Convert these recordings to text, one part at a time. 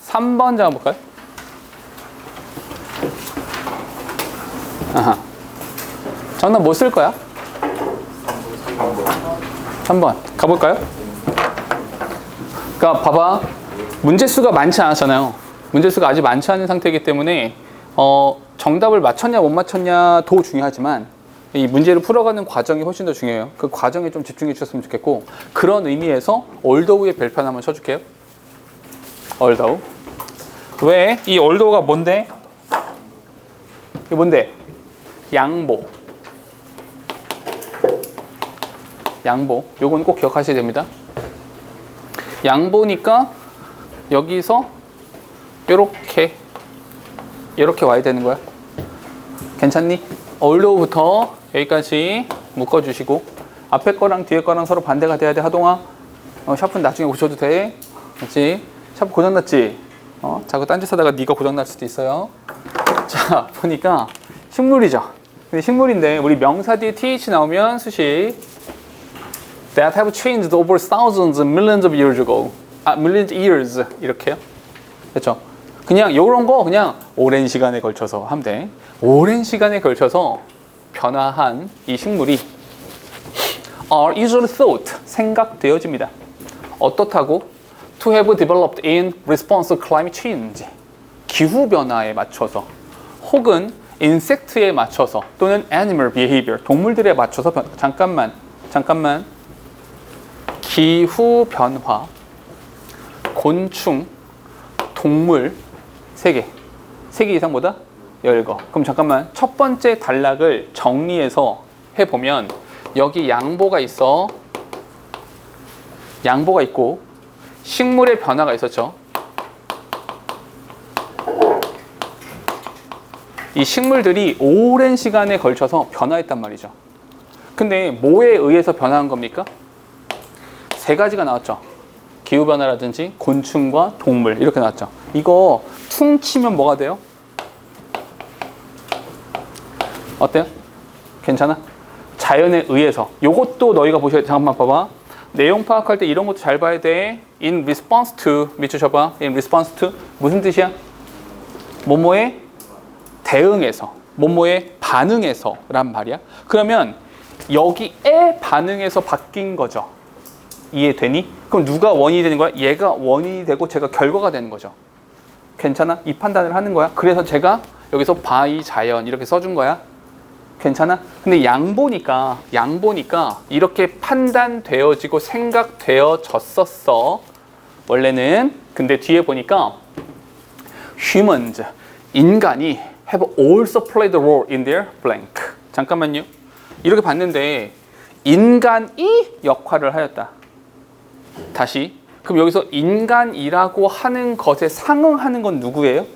3번 잠깐 볼까요? 아하. 정답 뭐 쓸 거야? 3번 가볼까요? 그러니까 봐봐, 문제수가 많지 않았잖아요. 문제수가 아직 많지 않은 상태이기 때문에 정답을 맞췄냐 못 맞췄냐도 중요하지만 이 문제를 풀어가는 과정이 훨씬 더 중요해요. 그 과정에 좀 집중해 주셨으면 좋겠고, 그런 의미에서 although의 별표 한번 쳐줄게요. although. 왜? 이 although가 뭔데? 이게 뭔데? 양보. 양보. 요건 꼭 기억하셔야 됩니다. 양보니까 여기서 요렇게 와야 되는 거야. 괜찮니? although부터 여기까지 묶어주시고, 앞에 거랑 뒤에 거랑 서로 반대가 돼야 돼. 하동아, 샤프는 나중에 고쳐도 돼. 그렇지? 샤프 고장났지? 자꾸 딴짓 하다가 네가 고장날 수도 있어요. 자, 보니까 식물이죠. 근데 식물인데 우리 명사 뒤에 th 나오면 수식 that have changed over thousands and millions of years ago. millions years 이렇게요. 그렇죠? 그냥 요런 거 그냥 오랜 시간에 걸쳐서 하면 돼. 오랜 시간에 걸쳐서 변화한 이 식물이 are usually thought, 생각되어집니다. 어떻다고? To have developed in response to climate change. 기후 변화에 맞춰서, 혹은 인섹트에 맞춰서, 또는 animal behavior, 동물들에 맞춰서 잠깐만. 기후 변화, 곤충, 동물 3개 이상보다 10거. 그럼 잠깐만, 첫 번째 단락을 정리해서 해보면 여기 양보가 있어. 양보가 있고 식물의 변화가 있었죠. 이 식물들이 오랜 시간에 걸쳐서 변화했단 말이죠. 근데 뭐에 의해서 변화한 겁니까? 3가지가 나왔죠. 기후변화라든지 곤충과 동물, 이렇게 나왔죠. 이거 퉁치면 뭐가 돼요? 어때요? 괜찮아? 자연에 의해서. 요것도 너희가 보셔야 돼. 잠깐만 봐봐. 내용 파악할 때 이런 것도 잘 봐야 돼. In response to, 밑줄 쳐봐. In response to 무슨 뜻이야? 뭐뭐에 대응해서, 뭐뭐에 반응해서 란 말이야. 그러면 여기에 반응해서 바뀐 거죠. 이해되니? 그럼 누가 원인이 되는 거야? 얘가 원인이 되고 제가 결과가 되는 거죠. 괜찮아? 이 판단을 하는 거야. 그래서 제가 여기서 by 자연 이렇게 써준 거야. 괜찮아? 근데 양보니까 이렇게 판단되어지고 생각되어졌었어. 원래는. 근데 뒤에 보니까 humans, 인간이 have also played a role in their blank. 잠깐만요. 이렇게 봤는데 인간이 역할을 하였다. 다시. 그럼 여기서 인간이라고 하는 것에 상응하는 건 누구예요?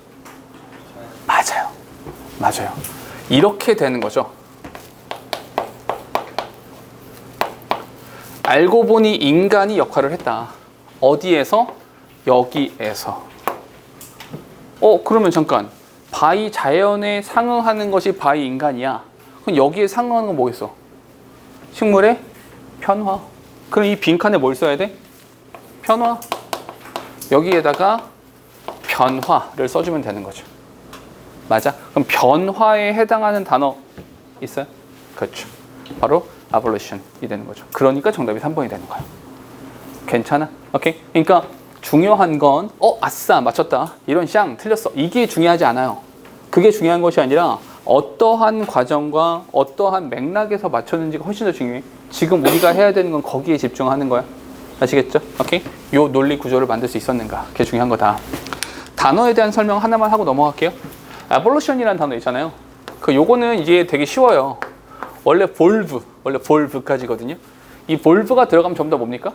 맞아요. 이렇게 되는 거죠. 알고 보니 인간이 역할을 했다. 어디에서? 여기에서. 그러면 잠깐. 바이 자연에 상응하는 것이 바이 인간이야. 그럼 여기에 상응하는 건 뭐겠어? 식물의 변화. 그럼 이 빈칸에 뭘 써야 돼? 변화. 여기에다가 변화를 써주면 되는 거죠. 맞아? 그럼 변화에 해당하는 단어 있어요? 그렇죠. 바로 evolution이 되는 거죠. 그러니까 정답이 3번이 되는 거야. 괜찮아? 오케이? 그러니까 중요한 건 아싸 맞췄다. 이런 샹 틀렸어. 이게 중요하지 않아요. 그게 중요한 것이 아니라 어떠한 과정과 어떠한 맥락에서 맞췄는지가 훨씬 더 중요해. 지금 우리가 해야 되는 건 거기에 집중하는 거야. 아시겠죠? 오케이? 요 논리 구조를 만들 수 있었는가? 그게 중요한 거다. 단어에 대한 설명 하나만 하고 넘어갈게요. evolution이라는 단어 있잖아요. 요거는 이게 되게 쉬워요. 원래 볼브까지거든요. 이 볼브가 들어가면 전부 다 뭡니까?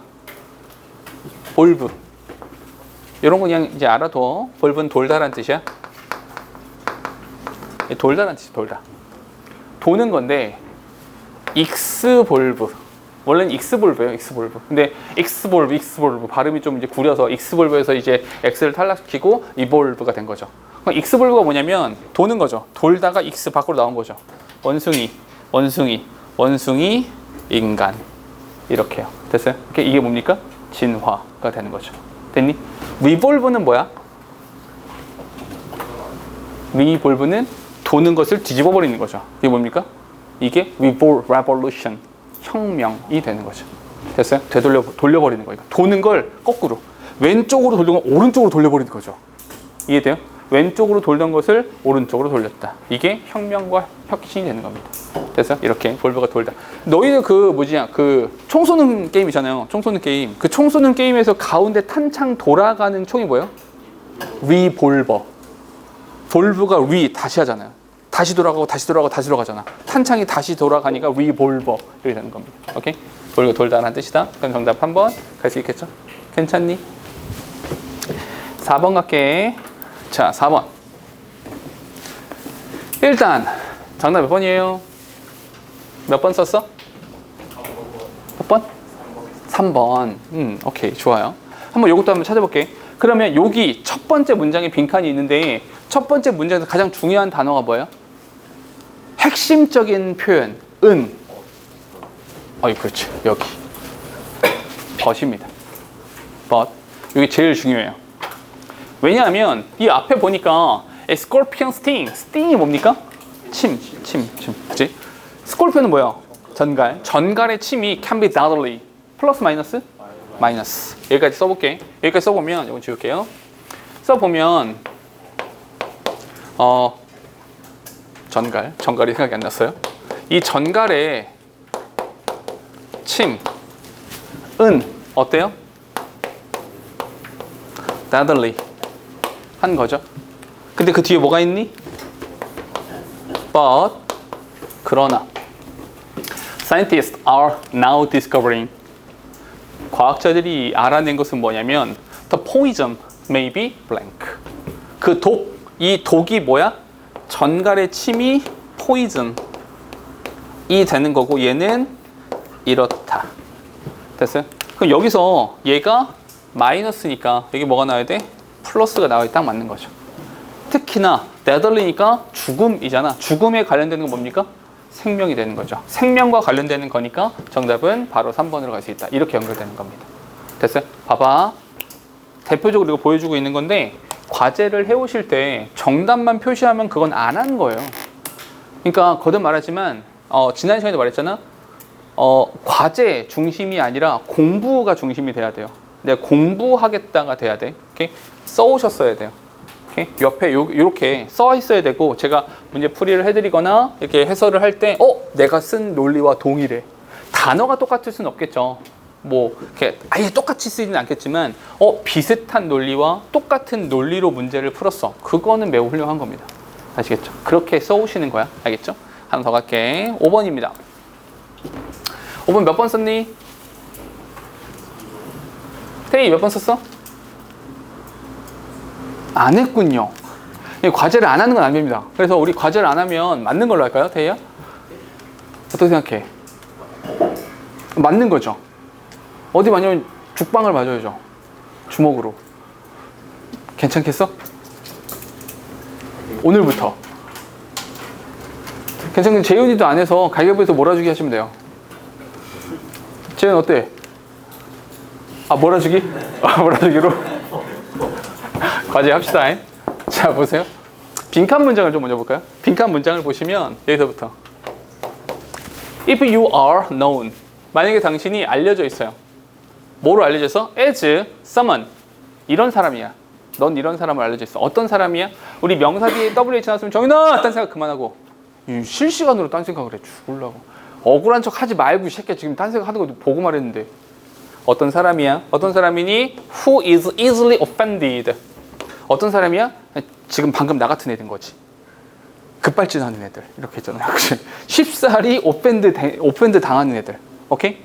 볼브. 이런 거 그냥 이제 알아둬. 볼브는 돌다란 뜻이야. 돌다란 뜻이 돌다. 도는 건데 익스볼브. 원래는 익스볼브예요. 익스볼브. 근데 익스볼브 발음이 좀 이제 구려서 익스볼브에서 이제 X를 탈락시키고 이볼브가 된 거죠. 그럼 익스볼브가 뭐냐면 도는 거죠. 돌다가 익스 밖으로 나온 거죠. 원숭이, 인간. 이렇게요. 됐어요? 이게 뭡니까? 진화가 되는 거죠. 됐니? 리볼브는 뭐야? revolve는 도는 것을 뒤집어 버리는 거죠. 이게 뭡니까? 이게 revolution, 혁명이 되는 거죠. 됐어요? 돌려버리는 거니까. 도는 걸 거꾸로. 왼쪽으로 돌리는 걸 오른쪽으로 돌려버리는 거죠. 이해돼요? 왼쪽으로 돌던 것을 오른쪽으로 돌렸다. 이게 혁명과 혁신이 되는 겁니다. 됐어요? 이렇게 볼버가 돌다. 너희는 총 쏘는 게임이잖아요. 총 쏘는 게임. 그 총 쏘는 게임에서 가운데 탄창 돌아가는 총이 뭐예요? 리볼버. 볼브가 다시 하잖아요. 다시 돌아가고 다시 돌아가고 다시 돌아가잖아. 탄창이 다시 돌아가니까 리볼버 이렇게 되는 겁니다. 오케이? 볼버가 돌다라는 뜻이다. 그럼 정답 한번 갈 수 있겠죠? 괜찮니? 4번 갈게. 자, 4번. 일단 정답 몇 번이에요? 몇 번 썼어? 몇 번? 3번. 오케이, 좋아요. 한번 이것도 한번 찾아볼게. 그러면 여기 첫 번째 문장에 빈칸이 있는데 첫 번째 문장에서 가장 중요한 단어가 뭐예요? 핵심적인 표현, 그렇지, 여기 but입니다. but 여기 제일 중요해요. 왜냐하면 이 앞에 보니까 scorpion sting이 뭡니까? 침, 그치? 스콜피언은 뭐야? 전갈의 침이 can be deadly. 플러스 마이너스? 마이너스. 여기까지 써볼게. 여기까지 써보면 이건 지울게요. 써보면 전갈이 생각이 안 났어요. 이 전갈의 침, 어때요? deadly 한 거죠. 근데 그 뒤에 뭐가 있니? but 그러나 scientists are now discovering 과학자들이 알아낸 것은 뭐냐면 the poison may be blank. 이 독이 뭐야? 전갈의 침이 poison이 되는 거고 얘는 이렇다. 됐어요? 그럼 여기서 얘가 마이너스니까 여기 뭐가 나와야 돼? 플러스가 나와야 딱 맞는 거죠. 특히나 deadly니까 죽음이잖아. 죽음에 관련되는 건 뭡니까? 생명이 되는 거죠. 생명과 관련되는 거니까 정답은 바로 3번으로 갈 수 있다. 이렇게 연결되는 겁니다. 됐어요? 봐봐. 대표적으로 이거 보여주고 있는 건데 과제를 해오실 때 정답만 표시하면 그건 안 한 거예요. 그러니까 거듭 말하지만 지난 시간에도 말했잖아. 과제 중심이 아니라 공부가 중심이 돼야 돼요. 내가 공부하겠다가 돼야 돼. 오케이? 써오셨어야 돼요. 오케이? 옆에 이렇게 써 있어야 되고 제가 문제 풀이를 해드리거나 이렇게 해설을 할 때 내가 쓴 논리와 동일해. 단어가 똑같을 수는 없겠죠. 뭐 이렇게 아예 똑같이 쓰지는 않겠지만 비슷한 논리와 똑같은 논리로 문제를 풀었어. 그거는 매우 훌륭한 겁니다. 아시겠죠? 그렇게 써오시는 거야. 알겠죠? 하나 더 갈게. 5번입니다. 5번 몇 번 썼니? 태희 몇 번 썼어? 안 했군요. 과제를 안 하는 건 아닙니다. 그래서 우리 과제를 안 하면 맞는 걸로 할까요, 태희야? 어떻게 생각해? 맞는 거죠. 어디 맞냐면 죽방을 맞아야죠. 주먹으로. 괜찮겠어? 오늘부터. 괜찮은 재윤이도 안 해서 가위바위보에서 몰아주기 하시면 돼요. 재윤 어때? 몰아주기? 몰아주기로? 과제 합시다. 자, 보세요. 빈칸 문장을 좀 먼저 볼까요? 빈칸 문장을 보시면 여기서부터 If you are known, 만약에 당신이 알려져 있어요. 뭐로 알려져 있어? As someone, 이런 사람이야. 넌 이런 사람을 알려져 있어. 어떤 사람이야? 우리 명사 뒤에 WH 나왔으면 정인아! 딴 생각 그만하고 실시간으로 딴 생각을 해. 죽으려고. 억울한 척 하지 말고 이 새끼야 지금 딴 생각 하는 거 보고 말했는데. 어떤 사람이야? 어떤 사람이니? Who is easily offended. 어떤 사람이야? 지금 방금 나 같은 애인 거지. 급발진하는 애들. 이렇게 했잖아요. 쉽사리 오펜드 당하는 애들. 오케이?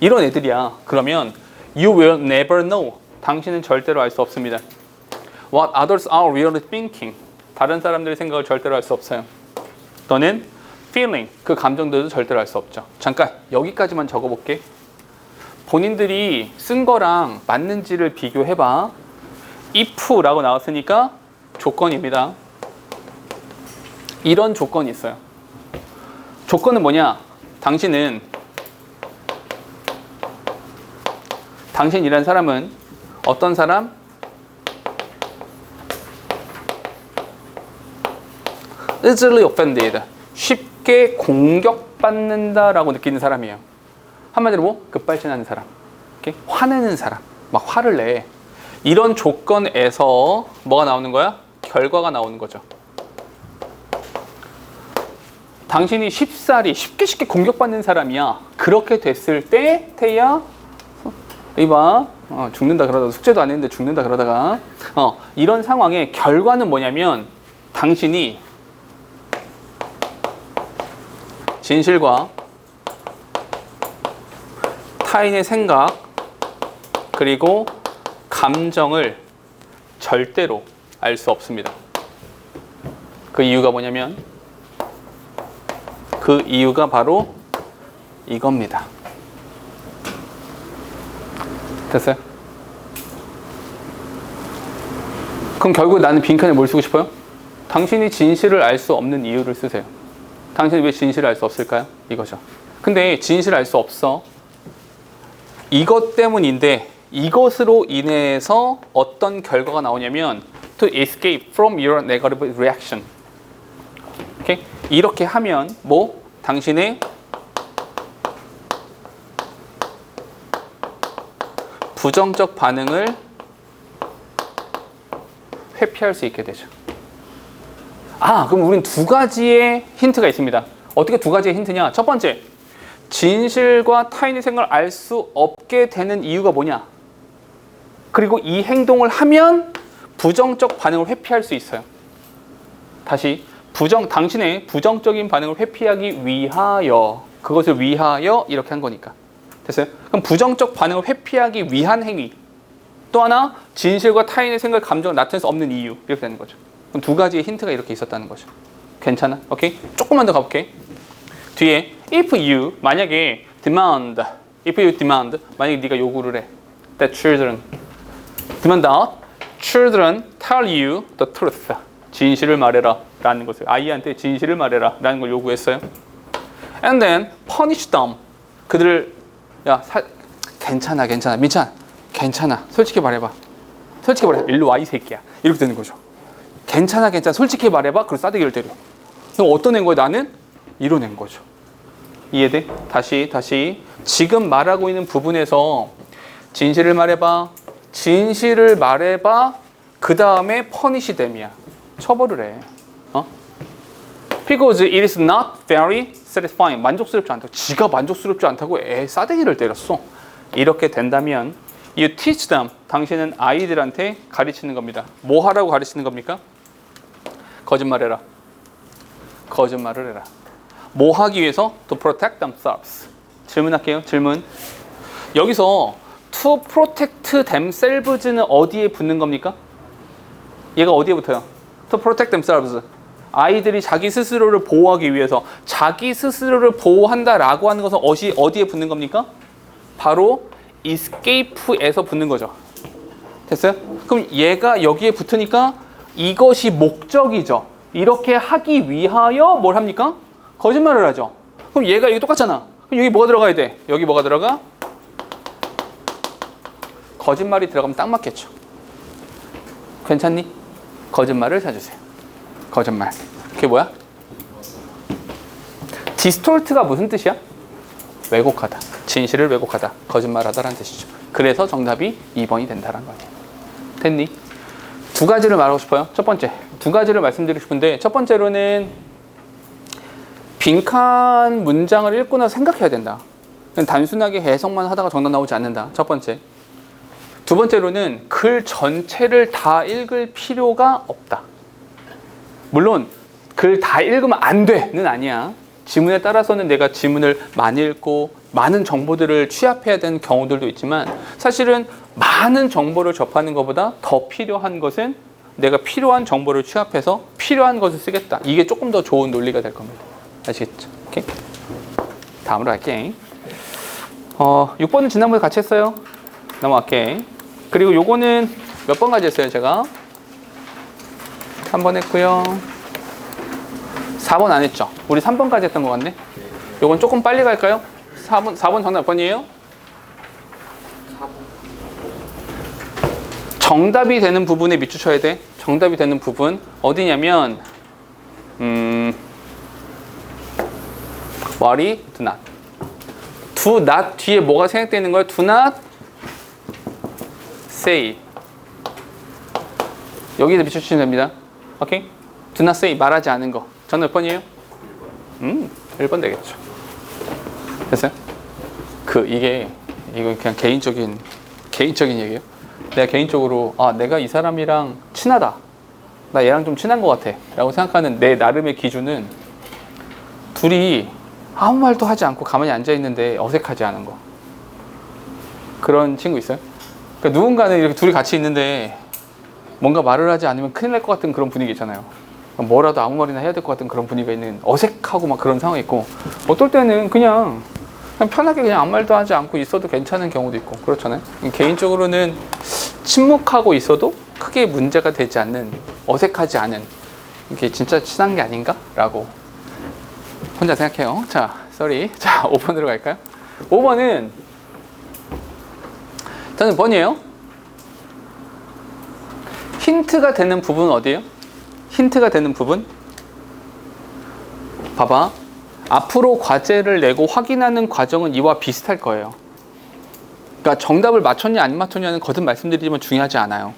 이런 애들이야. 그러면 You will never know. 당신은 절대로 알 수 없습니다. What others are really thinking. 다른 사람들의 생각을 절대로 알 수 없어요. 너는 feeling. 그 감정들도 절대로 알 수 없죠. 잠깐 여기까지만 적어볼게. 본인들이 쓴 거랑 맞는지를 비교해봐. if라고 나왔으니까 조건입니다. 이런 조건이 있어요. 조건은 뭐냐? 당신이란 사람은 어떤 사람? easily offended. 쉽게 공격받는다라고 느끼는 사람이에요. 한마디로 뭐? 급발진하는 사람. 이렇게 화내는 사람. 막 화를 내. 이런 조건에서 뭐가 나오는 거야? 결과가 나오는 거죠. 당신이 쉽사리 쉽게 공격받는 사람이야. 그렇게 됐을 때 태희야 이봐 죽는다 그러다가 숙제도 안 했는데 죽는다 그러다가 이런 상황의 결과는 뭐냐면 당신이 진실과 타인의 생각 그리고 감정을 절대로 알 수 없습니다. 그 이유가 뭐냐면 그 이유가 바로 이겁니다. 됐어요? 그럼 결국 나는 빈칸에 뭘 쓰고 싶어요? 당신이 진실을 알 수 없는 이유를 쓰세요. 당신이 왜 진실을 알 수 없을까요? 이거죠. 근데 진실을 알 수 없어. 이것 때문인데 이것으로 인해서 어떤 결과가 나오냐면 to escape from your negative reaction. 오케이? 이렇게 하면 뭐? 당신의 부정적 반응을 회피할 수 있게 되죠. 그럼 우린 두 가지의 힌트가 있습니다. 어떻게 두 가지의 힌트냐? 첫 번째, 진실과 타인의 생각을 알 수 없게 되는 이유가 뭐냐? 그리고 이 행동을 하면 부정적 반응을 회피할 수 있어요. 다시 당신의 부정적인 반응을 회피하기 위하여 그것을 위하여 이렇게 한 거니까 됐어요? 그럼 부정적 반응을 회피하기 위한 행위 또 하나 진실과 타인의 생각, 감정을 나타낼 수 없는 이유 이렇게 되는 거죠. 그럼 두 가지의 힌트가 이렇게 있었다는 거죠. 괜찮아? 오케이? 조금만 더 가볼게. 뒤에 if you 만약에 demand if you demand 만약에 네가 요구를 해 that children demand out children tell you the truth 진실을 말해라 라는 것을 아이한테 진실을 말해라 라는 걸 요구했어요. And then punish them 그들을 괜찮아 민찬 괜찮아 솔직히 말해봐 일로 와 이 새끼야 이렇게 되는 거죠. 괜찮아 솔직히 말해봐 그리고 싸대기를 때려. 그럼 어떤 낸 거야? 나는 이뤄낸 거죠. 이해돼? 다시 지금 말하고 있는 부분에서 진실을 말해봐 그 다음에 퍼니시 댐이야. 처벌을 해. Because it is not very satisfying. 만족스럽지 않다고. 지가 만족스럽지 않다고 싸대기를 때렸어. 이렇게 된다면 you teach them. 당신은 아이들한테 가르치는 겁니다. 뭐 하라고 가르치는 겁니까? 거짓말을 해라. 뭐 하기 위해서? To protect themselves. 질문할게요. 질문. 여기서 to protect themselves는 어디에 붙는 겁니까? 얘가 어디에 붙어요? To protect themselves. 아이들이 자기 스스로를 보호하기 위해서 자기 스스로를 보호한다라고 하는 것은 어디에 붙는 겁니까? 바로 escape에서 붙는 거죠. 됐어요? 그럼 얘가 여기에 붙으니까 이것이 목적이죠. 이렇게 하기 위하여 뭘 합니까? 거짓말을 하죠. 그럼 얘가 여기 똑같잖아. 그럼 여기 뭐가 들어가야 돼? 여기 뭐가 들어가? 거짓말이 들어가면 딱 맞겠죠. 괜찮니? 거짓말을 사주세요. 거짓말. 그게 뭐야? distort가 무슨 뜻이야? 왜곡하다. 진실을 왜곡하다. 거짓말하다라는 뜻이죠. 그래서 정답이 2번이 된다는 거예요. 됐니? 두 가지를 말하고 싶어요. 첫 번째. 두 가지를 말씀드리고 싶은데 첫 번째로는 빈칸 문장을 읽고 나서 생각해야 된다. 단순하게 해석만 하다가 정답 나오지 않는다. 첫 번째. 두 번째로는 글 전체를 다 읽을 필요가 없다. 물론 글 다 읽으면 안 돼는 아니야. 지문에 따라서는 내가 지문을 많이 읽고 많은 정보들을 취합해야 되는 경우들도 있지만 사실은 많은 정보를 접하는 것보다 더 필요한 것은 내가 필요한 정보를 취합해서 필요한 것을 쓰겠다. 이게 조금 더 좋은 논리가 될 겁니다. 아시겠죠? 오케이? 다음으로 갈게. 6번은 지난번에 같이 했어요. 넘어갈게. 그리고 요거는 몇 번까지 했어요, 제가? 3번 했고요. 4번 안 했죠? 우리 3번까지 했던 것 같네? 요건 조금 빨리 갈까요? 4번 정답 몇 번이에요? 4번. 정답이 되는 부분에 밑줄 쳐야 돼. 정답이 되는 부분. 어디냐면, 머리 do not. do not 뒤에 뭐가 생략되어 있는 거예요? do not say. 여기다 비춰주시면 됩니다. 오케이? do not say 말하지 않은 거. 정답 몇 번이에요? 1번 되겠죠. 됐어요? 이거 그냥 개인적인 얘기예요. 내가 개인적으로 내가 이 사람이랑 친하다. 나 얘랑 좀 친한 것 같아. 라고 생각하는 내 나름의 기준은 둘이 아무 말도 하지 않고 가만히 앉아 있는데 어색하지 않은 거. 그런 친구 있어요? 그러니까 누군가는 이렇게 둘이 같이 있는데 뭔가 말을 하지 않으면 큰일 날 것 같은 그런 분위기 있잖아요. 뭐라도 아무 말이나 해야 될 것 같은 그런 분위기가 있는 어색하고 막 그런 상황이 있고, 어떨 때는 그냥 편하게 그냥 아무 말도 하지 않고 있어도 괜찮은 경우도 있고 그렇잖아요. 개인적으로는 침묵하고 있어도 크게 문제가 되지 않는, 어색하지 않은, 이게 진짜 친한 게 아닌가? 라고 혼자 생각해요. 자, 자, 5번으로 갈까요? 5번은 저는 번이에요. 힌트가 되는 부분은 어디예요? 힌트가 되는 부분? 봐봐. 앞으로 과제를 내고 확인하는 과정은 이와 비슷할 거예요. 그러니까 정답을 맞췄냐 안 맞췄냐는 거듭 말씀드리지만 중요하지 않아요.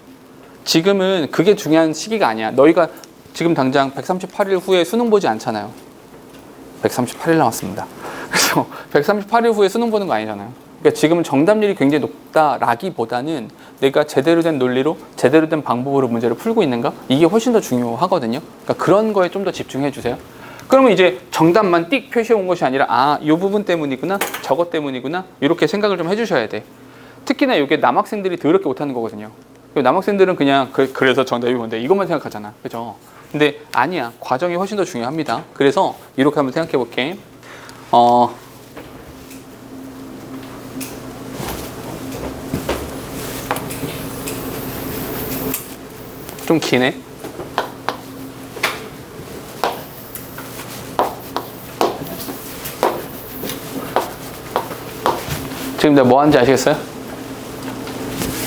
지금은 그게 중요한 시기가 아니야. 너희가 지금 당장 138일 후에 수능 보지 않잖아요. 138일 남았습니다. 그래서 138일 후에 수능 보는 거 아니잖아요. 그러니까 지금은 정답률이 굉장히 높다라기보다는 내가 제대로 된 논리로 제대로 된 방법으로 문제를 풀고 있는가? 이게 훨씬 더 중요하거든요. 그러니까 그런 거에 좀 더 집중해 주세요. 그러면 이제 정답만 띡 표시해 온 것이 아니라 이 부분 때문이구나, 저것 때문이구나, 이렇게 생각을 좀 해주셔야 돼. 특히나 이게 남학생들이 더럽게 못하는 거거든요. 남학생들은 그냥 그래서 정답이 뭔데 이것만 생각하잖아. 그죠? 근데 아니야. 과정이 훨씬 더 중요합니다. 그래서 이렇게 한번 생각해 볼게. 좀 기네. 지금 내가 뭐 하는지 아시겠어요?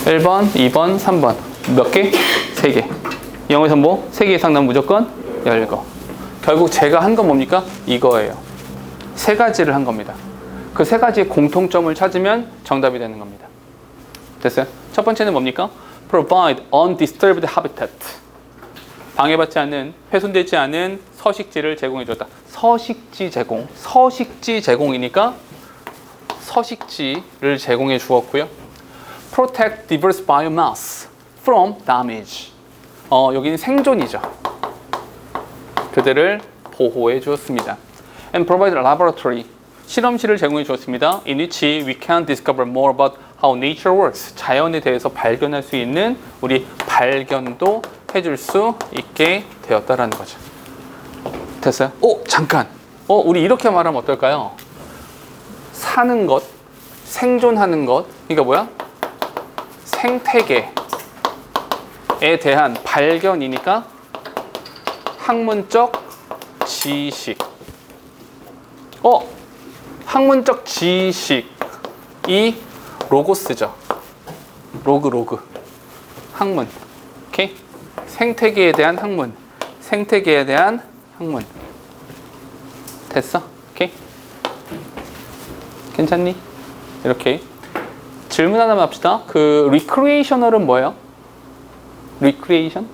1번, 2번, 3번. 몇 개? 3개. 영어에서 뭐? 3개 이상 나면 무조건 열거. 결국 제가 한 건 뭡니까? 이거예요. 3가지를 한 겁니다. 그 3가지의 공통점을 찾으면 정답이 되는 겁니다. 됐어요? 첫 번째는 뭡니까? Provide undisturbed habitat. 방해받지 않는, 훼손되지 않은 서식지를 제공해줬다. 서식지 제공. 서식지 제공이니까 서식지를 제공해 주었고요. Protect diverse biomass from damage. 여기는 생존이죠. 그들을 보호해 주었습니다. And provide a laboratory. 실험실을 제공해 주었습니다. In which we can discover more about how nature works. 자연에 대해서 발견할 수 있는 우리 발견도 해줄 수 있게 되었다라는 거죠. 됐어요? 잠깐. 우리 이렇게 말하면 어떨까요? 사는 것, 생존하는 것, 그러니까 뭐야? 생태계에 대한 발견이니까 학문적 지식. 학문적 지식이 로고스죠. 로그. 학문. 오케이? 생태계에 대한 학문. 생태계에 대한 학문. 됐어? 오케이? 괜찮니? 이렇게. 질문 하나만 합시다. recreational은 뭐예요? recreation?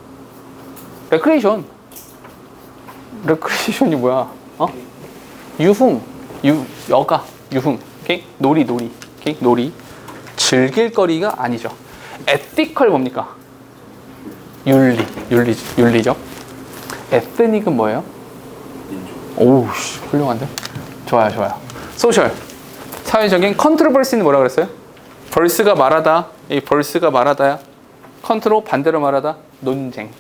recreation이 뭐야? 유흥. 여가. 유흥. 오케이? 놀이. 오케이? 놀이. 즐길 거리가 아니죠. ethical 뭡니까? 윤리죠. ethnic은 뭐예요? 오우, 훌륭한데? 좋아요. social. 사회적인 controversy는 뭐라 그랬어요? 벌스가 말하다. 이 벌스가 말하다야. 컨트롤 반대로 말하다. 논쟁.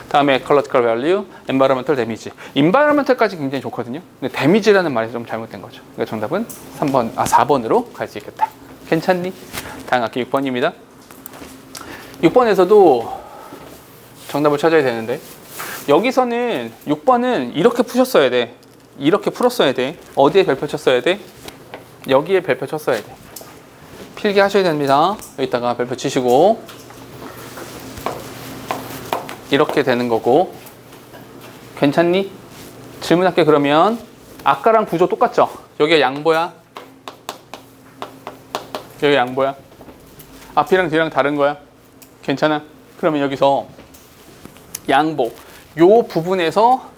다음에 ecological value, environmental damage. environmental까지 굉장히 좋거든요. 근데 damage라는 말이 좀 잘못된 거죠. 그러니까 정답은 4번으로 갈 수 있겠다. 괜찮니? 다음 학기 6번입니다. 6번에서도 정답을 찾아야 되는데, 여기서는 6번은 이렇게 푸셨어야 돼. 이렇게 풀었어야 돼. 어디에 별표 쳤어야 돼? 여기에 별표 쳤어야 돼. 필기하셔야 됩니다. 여기다가 별표 치시고 이렇게 되는 거고. 괜찮니? 질문할게. 그러면 아까랑 구조 똑같죠? 여기가 양보야. 여기 양보야. 앞이랑 뒤랑 다른 거야. 괜찮아? 그러면 여기서 양보. 요 부분에서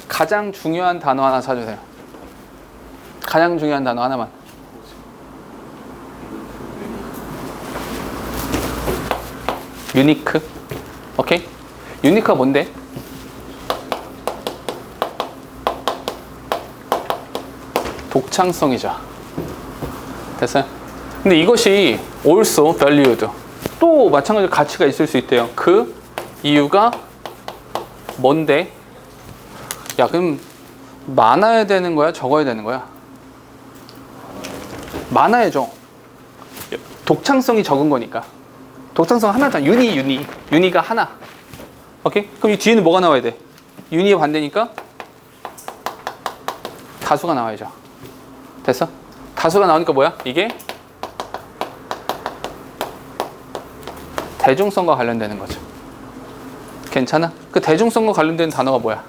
가장 중요한 단어 하나 찾으세요. 가장 중요한 단어 하나만. 유니크. 오케이? 유니크가 뭔데? 독창성이죠. 됐어요? 근데 이것이 also valued. 또 마찬가지로 가치가 있을 수 있대요. 그 이유가 뭔데? 야, 그럼 많아야 되는 거야? 적어야 되는 거야? 많아야죠. 독창성이 적은 거니까. 독창성 하나잖아. 유니가 하나. 오케이? 그럼 이 뒤에는 뭐가 나와야 돼? 유니의 반대니까 다수가 나와야죠. 됐어? 다수가 나오니까 뭐야? 이게 대중성과 관련되는 거죠. 괜찮아? 그 대중성과 관련되는 단어가 뭐야?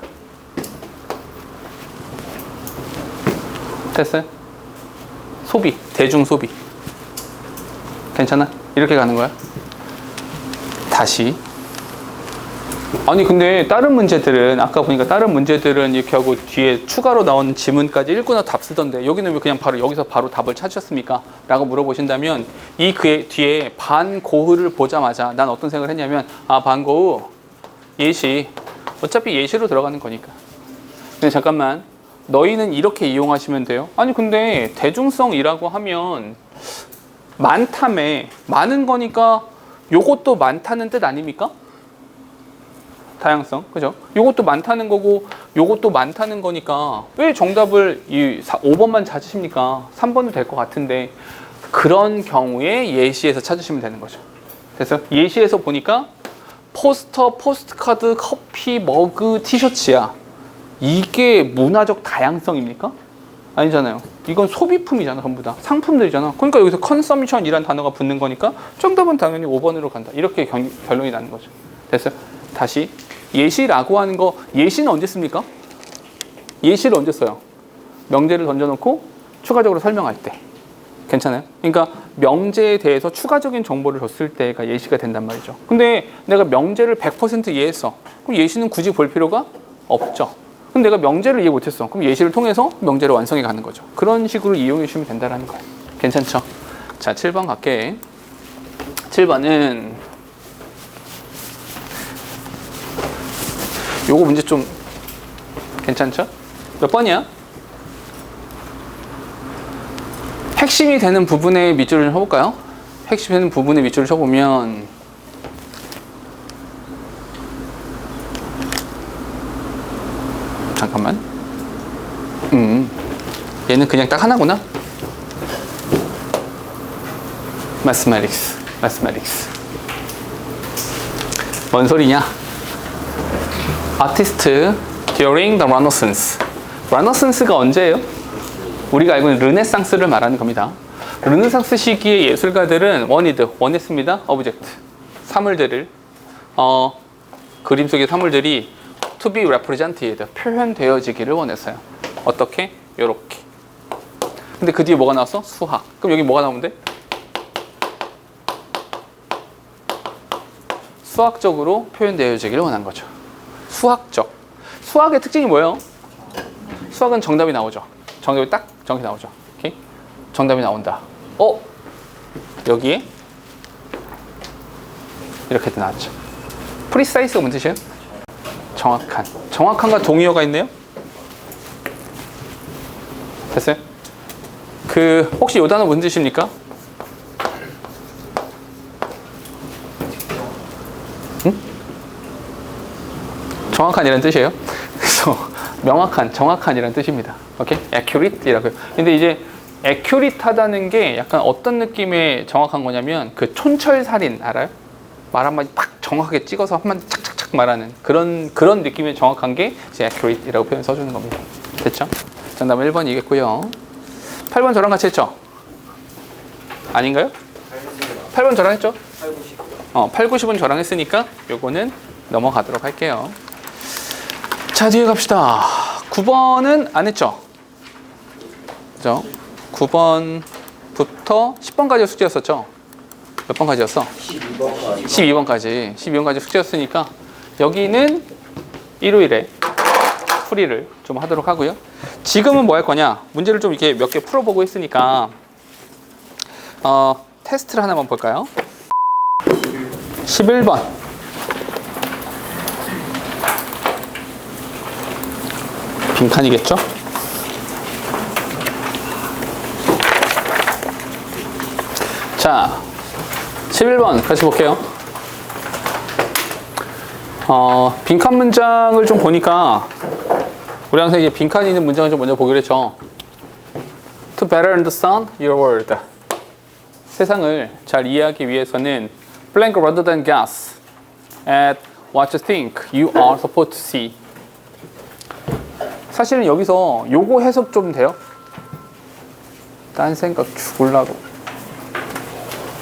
됐어요? 소비, 대중 소비. 괜찮아? 이렇게 가는 거야? 다시. 아니 근데 다른 문제들은 아까 보니까 다른 문제들은 이렇게 하고 뒤에 추가로 나오는 지문까지 읽거나 답 쓰던데 여기는 왜 그냥 바로 여기서 바로 답을 찾으셨습니까? 라고 물어보신다면 이 그의 뒤에 반고흐를 보자마자 난 어떤 생각을 했냐면 아 반고흐 예시 어차피 예시로 들어가는 거니까. 근데 잠깐만 너희는 이렇게 이용하시면 돼요. 아니 근데 대중성이라고 하면 많다며 많은 거니까 요것도 많다는 뜻 아닙니까? 다양성, 그죠? 요것도 많다는 거고 요것도 많다는 거니까 왜 정답을 5번만 찾으십니까? 3번도 될 것 같은데 그런 경우에 예시에서 찾으시면 되는 거죠. 그래서 예시에서 보니까 포스터, 포스트카드, 커피, 머그, 티셔츠야. 이게 문화적 다양성입니까? 아니잖아요. 이건 소비품이잖아, 전부 다. 상품들이잖아. 그러니까 여기서 컨섬션이라는 단어가 붙는 거니까 정답은 당연히 5번으로 간다. 이렇게 결론이 나는 거죠. 됐어요? 다시. 예시라고 하는 거, 예시는 언제 씁니까? 예시를 언제 써요? 명제를 던져놓고 추가적으로 설명할 때. 괜찮아요? 그러니까 명제에 대해서 추가적인 정보를 줬을 때가 예시가 된단 말이죠. 근데 내가 명제를 100% 이해했어. 그럼 예시는 굳이 볼 필요가 없죠. 근데 내가 명제를 이해 못했어. 그럼 예시를 통해서 명제를 완성해 가는 거죠. 그런 식으로 이용해 주시면 된다는 거예요. 괜찮죠? 자, 7번 갈게. 7번은 요거 문제 좀 괜찮죠? 몇 번이야? 핵심이 되는 부분의 밑줄을 좀 쳐볼까요? 핵심이 되는 부분의 밑줄을 쳐보면 잠깐만 얘는 그냥 딱 하나구나. Mathematics 뭔 소리냐? Artist during the Renaissance. Renaissance가 언제예요? 우리가 알고 있는 르네상스를 말하는 겁니다. 르네상스 시기의 예술가들은 원했습니다. 오브젝트, 사물들을 그림 속의 사물들이 to be represented, 표현되어지기를 원했어요. 어떻게? 요렇게. 근데 그 뒤에 뭐가 나왔어? 수학. 그럼 여기 뭐가 나오면 돼? 수학적으로 표현되어지기를 원한 거죠. 수학적. 수학의 특징이 뭐예요? 수학은 정답이 나오죠. 정답이 딱 정확히 나오죠. 오케이? 정답이 나온다. 여기에 이렇게 나왔죠. 프리사이스가 뭔 뜻이에요? 정확한. 정확한과 동의어가 있네요. 됐어요? 혹시 이 단어 뭔 뜻입니까? 응? 정확한이라는 뜻이에요. 그래서 명확한, 정확한이라는 뜻입니다. 오케이? accurate이라고요. 근데 이제 accurate하다는 게 약간 어떤 느낌의 정확한 거냐면 그 촌철살인 알아요? 말 한마디 팍 정확하게 찍어서 한마디 착착착 말하는 그런 느낌의 정확한 게 이제 accurate이라고 표현 써주는 겁니다. 됐죠? 정답은 1번이겠고요. 8번 저랑 같이 했죠? 아닌가요? 8번 저랑 했죠? 8, 90은 저랑 했으니까 요거는 넘어가도록 할게요. 자, 뒤에 갑시다. 9번은 안 했죠? 그죠? 9번부터 10번까지 숙제였었죠? 몇 번까지였어? 12번까지. 12번까지 숙제였으니까 여기는 일요일에 풀이를 좀 하도록 하고요. 지금은 뭐 할 거냐? 문제를 좀 이렇게 몇 개 풀어보고 했으니까 테스트를 하나만 볼까요? 11번. 빈칸이겠죠? 자, 11번 같이 볼게요. 빈칸 문장을 좀 보니까 우리 항상 이제 빈칸이 있는 문장을 좀 먼저 보기로 했죠. To better understand your world. 세상을 잘 이해하기 위해서는 blank rather than guess at what you think you are supposed to see. 사실은 여기서 요거 해석 좀 돼요? 딴 생각 죽을라고.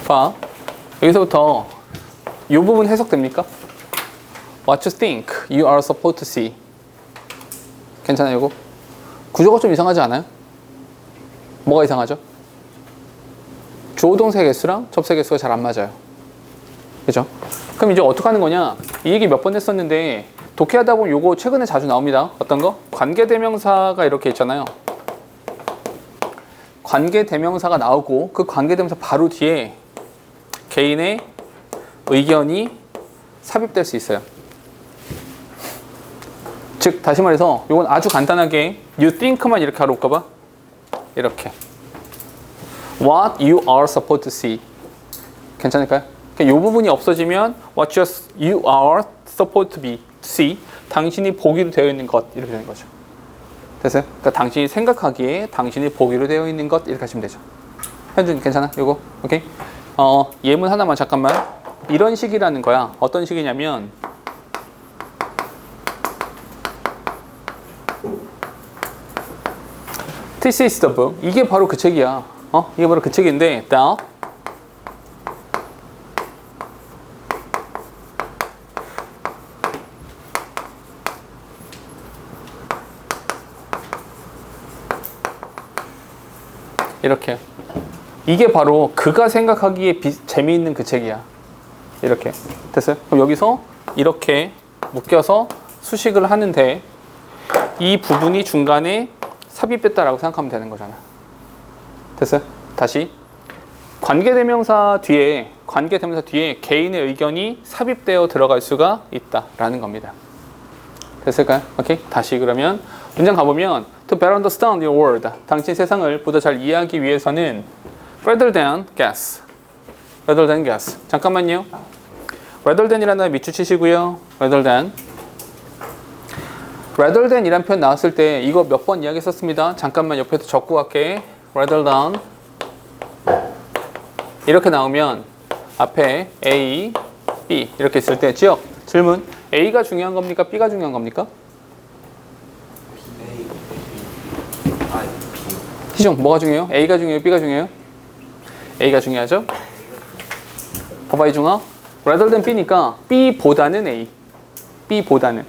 봐. 여기서부터 요 부분 해석됩니까? What you think you are supposed to see. 괜찮아요, 이거? 구조가 좀 이상하지 않아요? 뭐가 이상하죠? 주어 동사 개수랑 접사 개수가 잘 안 맞아요. 그죠? 그럼 이제 어떻게 하는 거냐? 이 얘기 몇 번 했었는데 독해하다 보면 요거 최근에 자주 나옵니다. 어떤 거? 관계대명사가 이렇게 있잖아요. 관계대명사가 나오고 그 관계대명사 바로 뒤에 개인의 의견이 삽입될 수 있어요. 즉 다시 말해서 이건 아주 간단하게 you think만 이렇게 하러 올까봐 이렇게 what you are supposed to see. 괜찮을까요? 이 부분이 없어지면 what you are supposed to be to see. 당신이 보기로 되어 있는 것 이렇게 되는 거죠. 됐어요? 그러니까 당신이 생각하기에 당신이 보기로 되어 있는 것 이렇게 하시면 되죠. 현준 괜찮아? 이거 오케이? 예문 하나만 잠깐만. 이런 식이라는 거야. 어떤 식이냐면 This is the book. 이게 바로 그 책이야. 이게 바로 그 책인데 that 이렇게 이게 바로 그가 생각하기에 재미있는 그 책이야. 이렇게 됐어요? 그럼 여기서 이렇게 묶여서 수식을 하는데 이 부분이 중간에 삽입됐다라고 생각하면 되는 거잖아. 됐어요? 다시 관계대명사 뒤에 개인의 의견이 삽입되어 들어갈 수가 있다라는 겁니다. 됐을까요? 오케이. 다시 그러면 문장 가보면 To better understand your world. 당신 세상을 보다 잘 이해하기 위해서는 rather than guess. rather than guess. 잠깐만요. rather than이라는 밑줄 치시고요. rather than 이란 표현 나왔을 때 이거 몇 번 이야기했었습니다. 잠깐만 옆에서 적고 갈게. rather than 이렇게 나오면 앞에 A, B 이렇게 있을 때 지역 질문 A가 중요한 겁니까? B가 중요한 겁니까? 희종 뭐가 중요해요? A가 중요해요? B가 중요해요? A가 중요하죠? 봐봐 이중아 rather than B니까 B보다는 A B보다는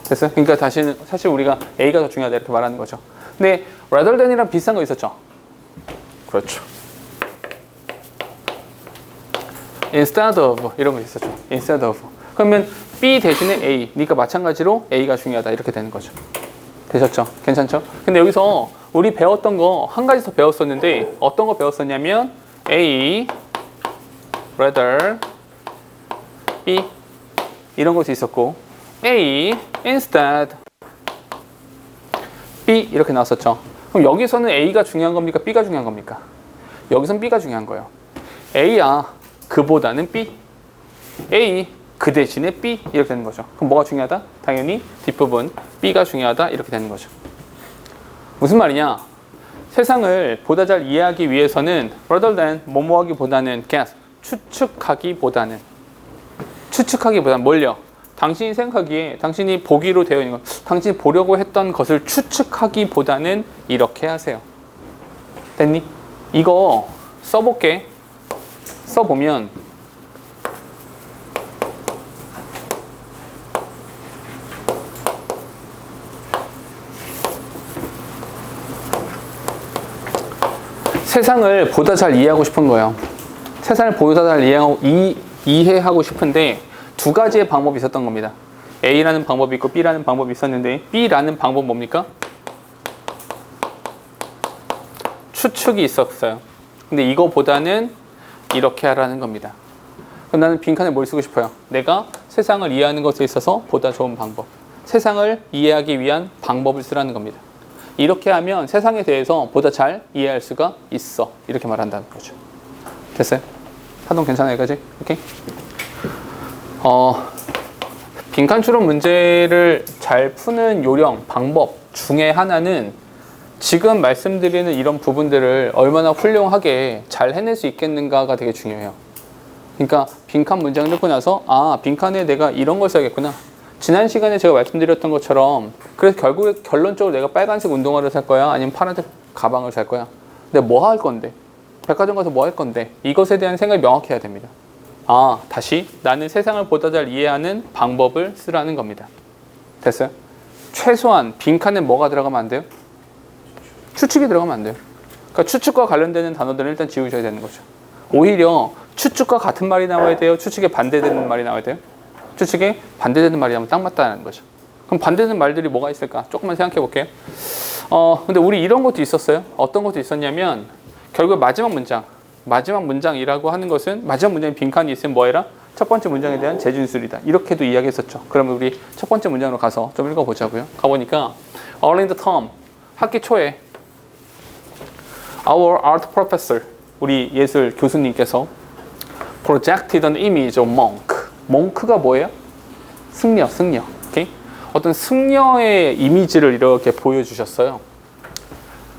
됐어요? 그러니까 사실 우리가 A가 더 중요하다 이렇게 말하는 거죠. 근데 rather than이랑 비슷한 거 있었죠? 그렇죠. instead of 이런 거 있었죠. instead of 그러면 B 대신에 A 그러니까 마찬가지로 A가 중요하다 이렇게 되는 거죠. 되셨죠? 괜찮죠? 근데 여기서 우리 배웠던 거 한 가지 더 배웠었는데 어떤 거 배웠었냐면 A rather B 이런 것도 있었고 A instead B 이렇게 나왔었죠. 그럼 여기서는 A가 중요한 겁니까? B가 중요한 겁니까? 여기서는 B가 중요한 거예요. A야 그보다는 B A 그 대신에 B 이렇게 되는 거죠. 그럼 뭐가 중요하다? 당연히 뒷부분 B가 중요하다 이렇게 되는 거죠. 무슨 말이냐? 세상을 보다 잘 이해하기 위해서는 rather than 뭐뭐하기보다는 guess 추측하기보다는 뭘요? 당신이 생각하기에 당신이 보기로 되어 있는 것 당신이 보려고 했던 것을 추측하기보다는 이렇게 하세요. 됐니? 이거 써볼게. 써보면 세상을 보다 잘 이해하고 싶은 거예요. 세상을 보다 잘 이해하고 싶은데 두 가지의 방법이 있었던 겁니다. A라는 방법이 있고 B라는 방법이 있었는데 B라는 방법 뭡니까? 추측이 있었어요. 근데 이거보다는 이렇게 하라는 겁니다. 그럼 나는 빈칸에 뭘 쓰고 싶어요? 내가 세상을 이해하는 것에 있어서 보다 좋은 방법. 세상을 이해하기 위한 방법을 쓰라는 겁니다. 이렇게 하면 세상에 대해서 보다 잘 이해할 수가 있어. 이렇게 말한다는 거죠. 됐어요? 사동 괜찮아요, 여기까지? 오케이? 빈칸 추론 문제를 잘 푸는 요령, 방법 중에 하나는 지금 말씀드리는 이런 부분들을 얼마나 훌륭하게 잘 해낼 수 있겠는가가 되게 중요해요. 그러니까 빈칸 문장을 읽고 나서 빈칸에 내가 이런 걸 써야겠구나. 지난 시간에 제가 말씀드렸던 것처럼 그래서 결국에 결론적으로 내가 빨간색 운동화를 살 거야? 아니면 파란색 가방을 살 거야? 내가 뭐 할 건데? 백화점 가서 뭐 할 건데? 이것에 대한 생각이 명확해야 됩니다. 다시 나는 세상을 보다 잘 이해하는 방법을 쓰라는 겁니다. 됐어요? 최소한 빈칸에 뭐가 들어가면 안 돼요? 추측이 들어가면 안 돼요. 그러니까 추측과 관련되는 단어들은 일단 지우셔야 되는 거죠. 오히려 추측과 같은 말이 나와야 돼요? 추측에 반대되는 말이 나와야 돼요? 추측에 반대되는 말이 나오면 딱 맞다는 거죠. 그럼 반대되는 말들이 뭐가 있을까? 조금만 생각해 볼게요. 근데 우리 이런 것도 있었어요. 어떤 것도 있었냐면 결국 마지막 문장이라고 하는 것은 마지막 문장에 빈칸이 있으면 뭐 해라? 첫 번째 문장에 대한 재진술이다. 이렇게도 이야기했었죠. 그러면 우리 첫 번째 문장으로 가서 좀 읽어보자고요. 가보니까 early in the term, 학기 초에 our art professor, 우리 예술 교수님께서 projected an image of monk. 몽크가 뭐예요? 승려. 오케이? 어떤 승려의 이미지를 이렇게 보여주셨어요.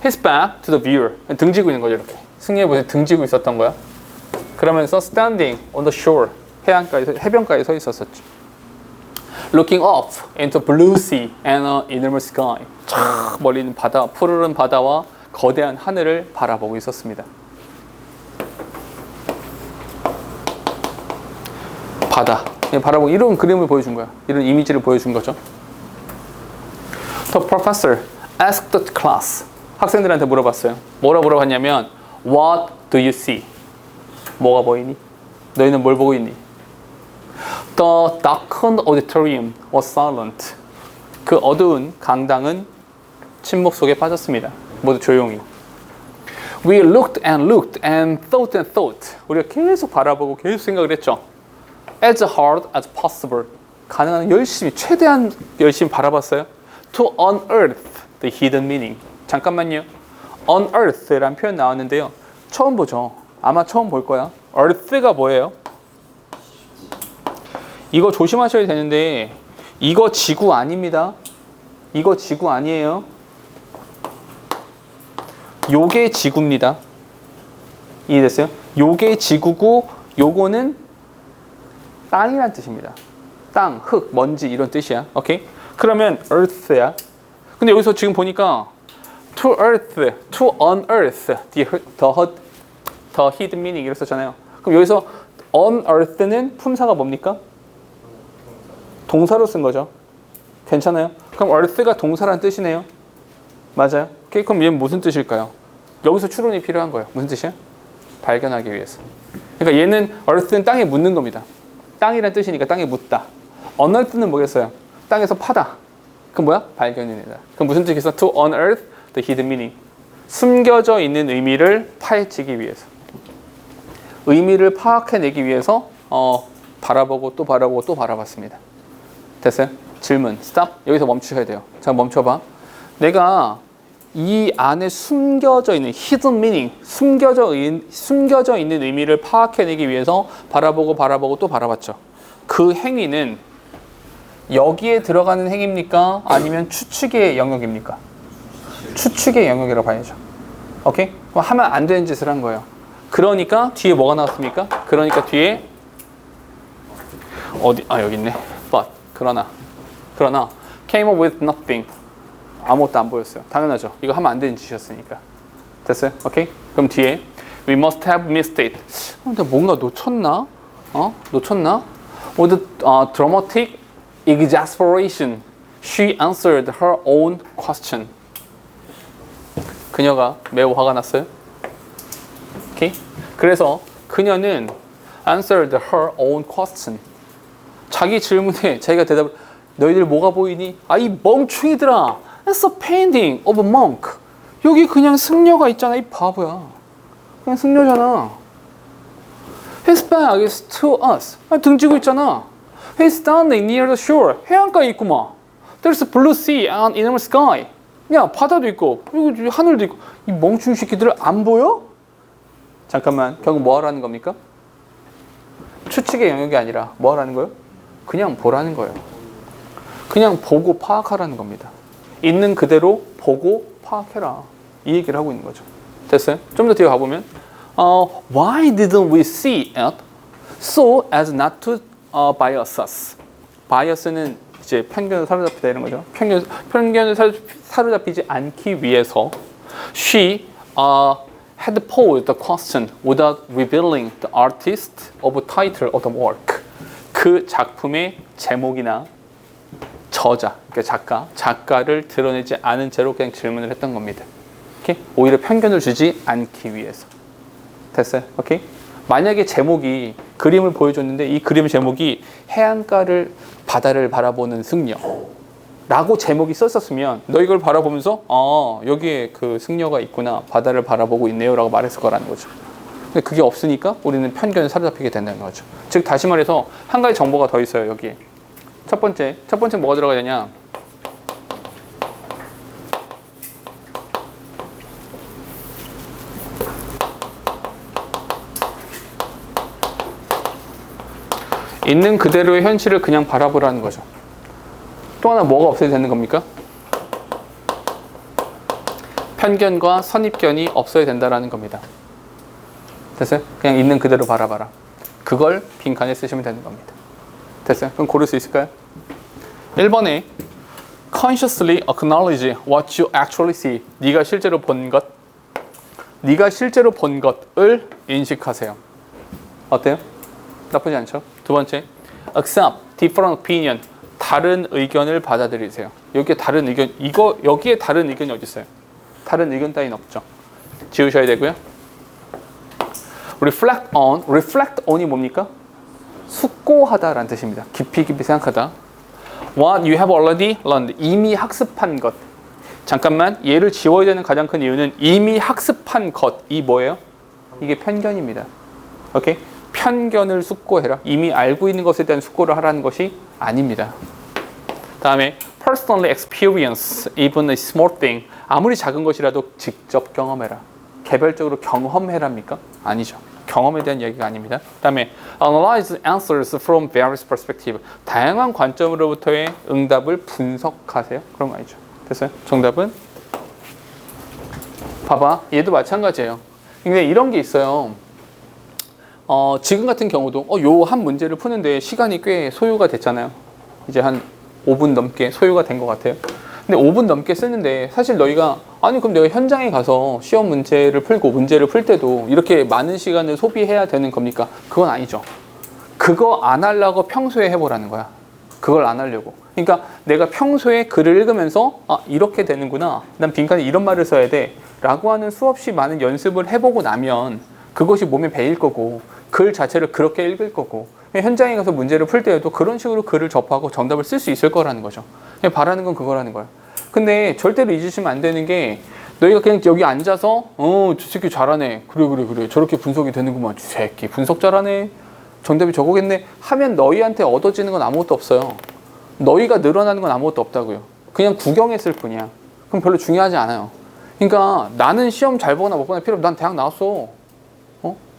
His back to the viewer. 등 지고 있는 거죠, 이렇게. 승려의 모습에 등 지고 있었던 거야. 그러면서 standing on the shore. 해변가에 서 있었었죠. Looking up into blue sea and an enormous sky. 쫙 멀리 있는 바다, 푸르른 바다와 거대한 하늘을 바라보고 있었습니다. 바다. 바라보고 이런 그림을 보여준 거야. 이런 이미지를 보여준 거죠. The professor asked the class. 학생들한테 물어봤어요. 뭐라 물어봤냐면 What do you see? 뭐가 보이니? 너희는 뭘 보고 있니? The darkened auditorium was silent. 그 어두운 강당은 침묵 속에 빠졌습니다. 모두 조용히. We looked and looked and thought. 우리가 계속 바라보고 계속 생각을 했죠. As hard as possible. 가능한 최대한 열심히 바라봤어요. To unearth the hidden meaning. 잠깐만요. unearth라는 표현 나왔는데요. 처음 보죠. 아마 처음 볼 거야. earth가 뭐예요? 이거 조심하셔야 되는데 이거 지구 아닙니다. 이거 지구 아니에요. 요게 지구입니다. 이해됐어요? 요게 지구고 요거는 땅이란 뜻입니다. 땅, 흙, 먼지 이런 뜻이야. 오케이? 그러면 earth야. 근데 여기서 지금 보니까 to unearth the hidden meaning 이랬었잖아요. 그럼 여기서 unearth는 품사가 뭡니까? 동사로 쓴 거죠. 괜찮아요? 그럼 earth가 동사라는 뜻이네요. 맞아요? 오케이? 그럼 얘는 무슨 뜻일까요? 여기서 추론이 필요한 거예요. 무슨 뜻이야? 발견하기 위해서. 그러니까 얘는 earth는 땅에 묻는 겁니다. 땅이란 뜻이니까 땅에 묻다. unearth는 뭐겠어요? 땅에서 파다. 그럼 뭐야? 발견이다. 그럼 무슨 뜻이겠어? To unearth the hidden meaning. 숨겨져 있는 의미를 파헤치기 위해서. 의미를 파악해내기 위해서 바라보고 또 바라보고 또 바라봤습니다. 됐어요? 질문. stop. 여기서 멈추셔야 돼요. 자, 멈춰봐. 내가 이 안에 숨겨져 있는 hidden meaning, 숨겨져 있는 의미를 파악해내기 위해서 바라보고 또 바라봤죠. 그 행위는 여기에 들어가는 행위입니까? 아니면 추측의 영역입니까? 추측의 영역이라고 봐야죠. 오케이? 그럼 하면 안 되는 짓을 한 거예요. 그러니까 뒤에 뭐가 나왔습니까? 그러니까 뒤에 여기 있네. But 그러나 came up with nothing. 아무것도 안 보였어요. 당연하죠. 이거 하면 안 되는 짓이었으니까. 됐어요? 오케이? 그럼 뒤에 we must have missed it. 근데 뭔가 놓쳤나? 놓쳤나? With dramatic exasperation, she answered her own question. 그녀가 매우 화가 났어요. 그래서 그녀는 answered her own question. 자기 질문에 자기가 대답을 너희들 뭐가 보이니? 아, 이 멍충이들아. It's a painting of a monk. 여기 그냥 승려가 있잖아. 이 바보야. 그냥 승려잖아. His back is to us. 아, 등지고 있잖아. He's standing near the shore. 해안가에 있구만. There's a blue sea and enormous sky. 야, 바다도 있고 여기 하늘도 있고. 이 멍충이 새끼들 안 보여? 잠깐만. 결국 뭐 하라는 겁니까? 추측의 영역이 아니라 뭐 하라는 거예요? 그냥 보라는 거예요. 그냥 보고 파악하라는 겁니다. 있는 그대로 보고 파악해라. 이 얘기를 하고 있는 거죠. 됐어요? 좀 더 뒤에 가보면 Why didn't we see it so as not to bias us? bias는 이제 편견을 사로잡히다 이런 거죠. 편견을 사로잡히지 않기 위해서 She had posed the question without revealing the artist or title of the work. 그 작품의 제목이나 저자, 그러니까 작가를 드러내지 않은 채로 그냥 질문을 했던 겁니다. 오케이? 오히려 편견을 주지 않기 위해서. 됐어요? 오케이? 만약에 제목이 그림을 보여줬는데 이 그림 제목이 해안가를 바다를 바라보는 승려 라고 제목이 썼었으면 너 이걸 바라보면서 여기에 그 승려가 있구나, 바다를 바라보고 있네요 라고 말했을 거라는 거죠. 근데 그게 없으니까 우리는 편견을 사로잡히게 된다는 거죠. 즉 다시 말해서 한 가지 정보가 더 있어요. 여기에 첫 번째 뭐가 들어가야 되냐? 있는 그대로의 현실을 그냥 바라보라는 거죠. 또 하나 뭐가 없어야 되는 겁니까? 편견과 선입견이 없어야 된다는 겁니다. 됐어요? 그냥 있는 그대로 바라봐라. 그걸 빈칸에 쓰시면 되는 겁니다. 됐어요? 그럼 고를 수 있을까요? 1번에 consciously acknowledge what you actually see. 네가 실제로 본 것을 인식하세요. 어때요? 나쁘지 않죠? 두 번째, accept different opinion. 다른 의견을 받아들이세요. 여기에 다른 의견, 여기에 다른 의견이 어디 있어요? 다른 의견 따위는 없죠. 지우셔야 되고요. reflect on이 뭡니까? 숙고하다라는 뜻입니다. 깊이 생각하다. What you have already learned. 이미 학습한 것. 잠깐만, 얘를 지워야 되는 가장 큰 이유는 이미 학습한 것이 뭐예요? 이게 편견입니다. 오케이? 편견을 숙고해라. 이미 알고 있는 것에 대한 숙고를 하라는 것이 아닙니다. 다음에 personally experience even a small thing. 아무리 작은 것이라도 직접 경험해라. 개별적으로 경험해랍니까? 아니죠. 경험에 대한 얘기가 아닙니다. 다음에 analyze answers from various perspectives. 다양한 관점으로부터의 응답을 분석하세요. 그런 거 아니죠. 됐어요? 정답은? 봐봐. 얘도 마찬가지예요. 근데 이런 게 있어요. 지금 같은 경우도 요 한 문제를 푸는데 시간이 꽤 소요가 됐잖아요. 이제 한 5분 넘게 소요가 된 것 같아요. 근데 5분 넘게 쓰는데 사실 너희가 아니 그럼 내가 현장에 가서 시험 문제를 풀고 문제를 풀 때도 이렇게 많은 시간을 소비해야 되는 겁니까? 그건 아니죠. 그거 안 하려고 평소에 해보라는 거야. 그걸 안 하려고. 그러니까 내가 평소에 글을 읽으면서 이렇게 되는구나. 난 빈칸에 이런 말을 써야 돼. 라고 하는 수없이 많은 연습을 해보고 나면 그것이 몸에 배일 거고 글 자체를 그렇게 읽을 거고 현장에 가서 문제를 풀 때에도 그런 식으로 글을 접하고 정답을 쓸 수 있을 거라는 거죠. 그냥 바라는 건 그거라는 거야. 근데 절대로 잊으시면 안 되는 게 너희가 그냥 여기 앉아서 저 새끼 잘하네. 그래 저렇게 분석이 되는구만. 저 새끼 분석 잘하네. 정답이 저거겠네 하면 너희한테 얻어지는 건 아무것도 없어요. 너희가 늘어나는 건 아무것도 없다고요. 그냥 구경했을 뿐이야. 그럼 별로 중요하지 않아요. 그러니까 나는 시험 잘 보거나 못 보거나 필요 없어. 난 대학 나왔어.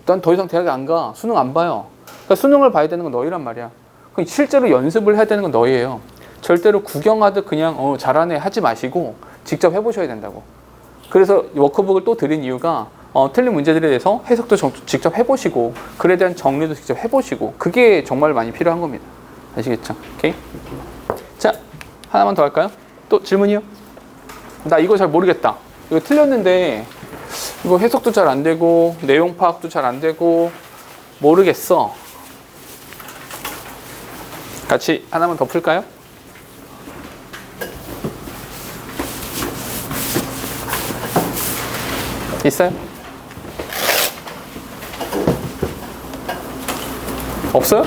난 더 이상 대학에 안 가. 수능 안 봐요. 그러니까 수능을 봐야 되는 건 너희란 말이야. 그럼 실제로 연습을 해야 되는 건 너희예요. 절대로 구경하듯 그냥 잘하네 하지 마시고 직접 해보셔야 된다고. 그래서 워크북을 또 드린 이유가 틀린 문제들에 대해서 해석도 직접 해보시고 글에 대한 정리도 직접 해보시고 그게 정말 많이 필요한 겁니다. 아시겠죠? 오케이? 자, 하나만 더 할까요? 또 질문이요? 나 이거 잘 모르겠다. 이거 틀렸는데 이거 해석도 잘 안 되고 내용 파악도 잘 안 되고 모르겠어. 같이 하나만 더 풀까요? 있어요? 없어요?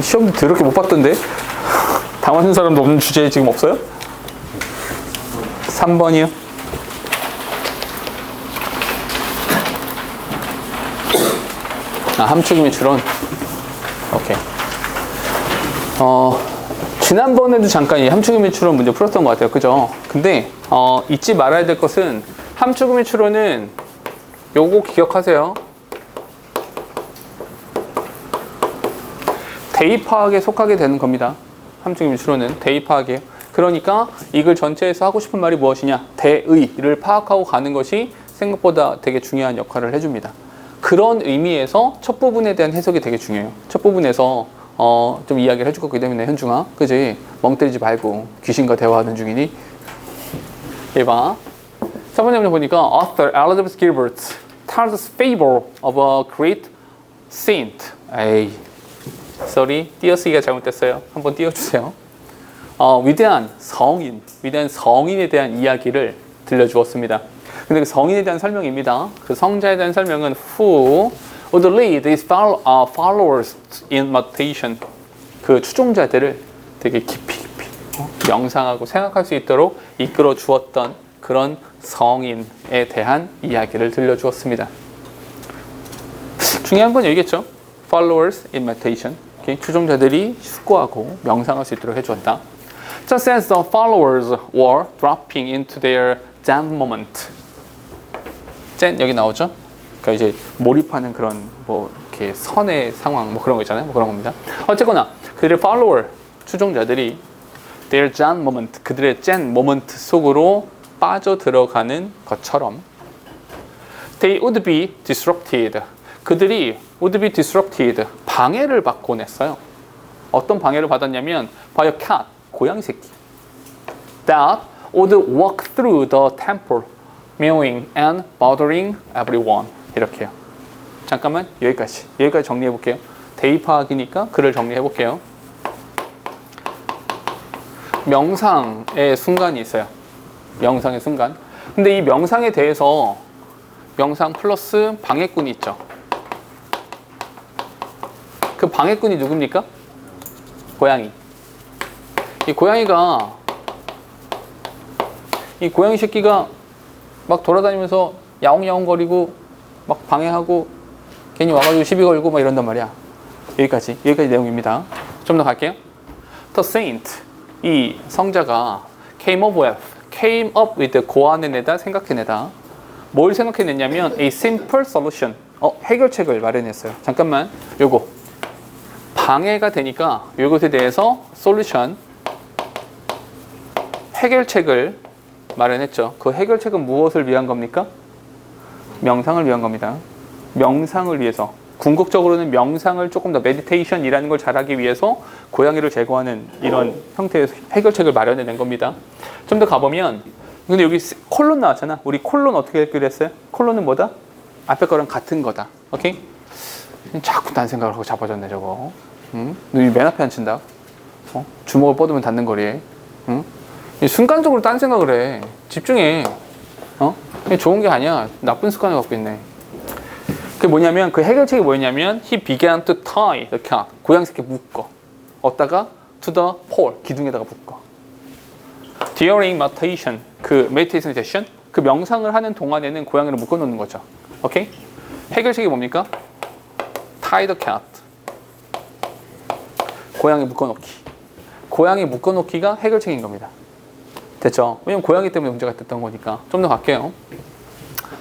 시험 더럽게 못 봤던데? 다 맞는 사람도 없는 주제에 지금 없어요? 3번이요. 함축이면 추론. 오케이. 지난번에도 잠깐 이 함축이면 추론 문제 풀었던 것 같아요. 그죠? 근데, 잊지 말아야 될 것은 함축이면 추론은 요거 기억하세요. 대입화학에 속하게 되는 겁니다. 함축이면 추론은 대입화학이에요. 그러니까 이글 전체에서 하고 싶은 말이 무엇이냐? 대의를 파악하고 가는 것이 생각보다 되게 중요한 역할을 해줍니다. 그런 의미에서 첫 부분에 대한 해석이 되게 중요해요. 첫 부분에서 좀 이야기를 해줄 거기 때문에 현중아, 그지? 멍 때리지 말고 귀신과 대화하는 중이니? 해봐. 4번에 보니까 Author Elizabeth Gilbert tells us fable of a great saint. 에이, sorry, 띄어쓰기가 잘못됐어요. 한번 띄워주세요. 위대한 성인에 대한 이야기를 들려주었습니다. 근데 그 성인에 대한 설명입니다. 그 성자에 대한 설명은 who would lead his followers in meditation. 그 추종자들을 되게 깊이 명상하고 생각할 수 있도록 이끌어 주었던 그런 성인에 대한 이야기를 들려주었습니다. 중요한 건 여기겠죠. Followers in meditation. 추종자들이 숙고하고 명상할 수 있도록 해주었다. Just as the followers were dropping into their Zen moment. 젠 여기 나오죠? 그러니까 이제 몰입하는 그런 뭐 이렇게 선의 상황 뭐 그런 거 있잖아요. 뭐 그런 겁니다. 어쨌거나 그들의 follower 추종자들이 their Zen moment 그들의 젠 모먼트 속으로 빠져 들어가는 것처럼 they would be disrupted. 그들이 would be disrupted. 방해를 받곤 했어요. 어떤 방해를 받았냐면 by a cat, 고양이 새끼. That would walk through the temple, mewing and bothering everyone. 이렇게요. 잠깐만 여기까지 정리해 볼게요. 대입화학이니까 글을 정리해 볼게요. 명상의 순간이 있어요. 명상의 순간. 근데 이 명상에 대해서 명상 플러스 방해꾼이 있죠. 그 방해꾼이 누굽니까? 고양이. 이 고양이 새끼가 막 돌아다니면서 야옹야옹거리고 막 방해하고 괜히 와가지고 시비 걸고 막 이런단 말이야. 여기까지 내용입니다. 좀 더 갈게요. The saint, 이 성자가 came up with 고안해내다, 생각해내다. 뭘 생각해냈냐면 a simple solution, 해결책을 마련했어요. 잠깐만, 요거 방해가 되니까 이것에 대해서 solution, 해결책을 마련했죠. 그 해결책은 무엇을 위한 겁니까? 명상을 위한 겁니다. 명상을 위해서. 궁극적으로는 명상을 조금 더 meditation이라는 걸 잘하기 위해서 고양이를 제거하는 이런 형태의 해결책을 마련해낸 겁니다. 좀 더 가보면 근데 여기 콜론 나왔잖아. 우리 콜론 어떻게 그랬어요? 콜론은 뭐다? 앞에 거랑 같은 거다. 오케이? 자꾸 딴 생각을 하고 자빠졌네 저거. 눈이 맨 앞에 앉힌다. 주먹을 뻗으면 닿는 거리에. 순간적으로 딴 생각을 해. 집중해. 좋은 게 아니야. 나쁜 습관을 갖고 있네. 그게 뭐냐면 그 해결책이 뭐였냐면 he began to tie the cat. 고양이 새끼 묶어. 어디다가 to the pole. 기둥에다가 묶어. During meditation. 그 meditation session. 그 명상을 하는 동안에는 고양이를 묶어 놓는 거죠. 오케이? 해결책이 뭡니까? tie the cat. 고양이 묶어놓기. 고양이 묶어놓기가 해결책인 겁니다. 됐죠? 왜냐면 고양이 때문에 문제가 됐던 거니까. 좀 더 갈게요.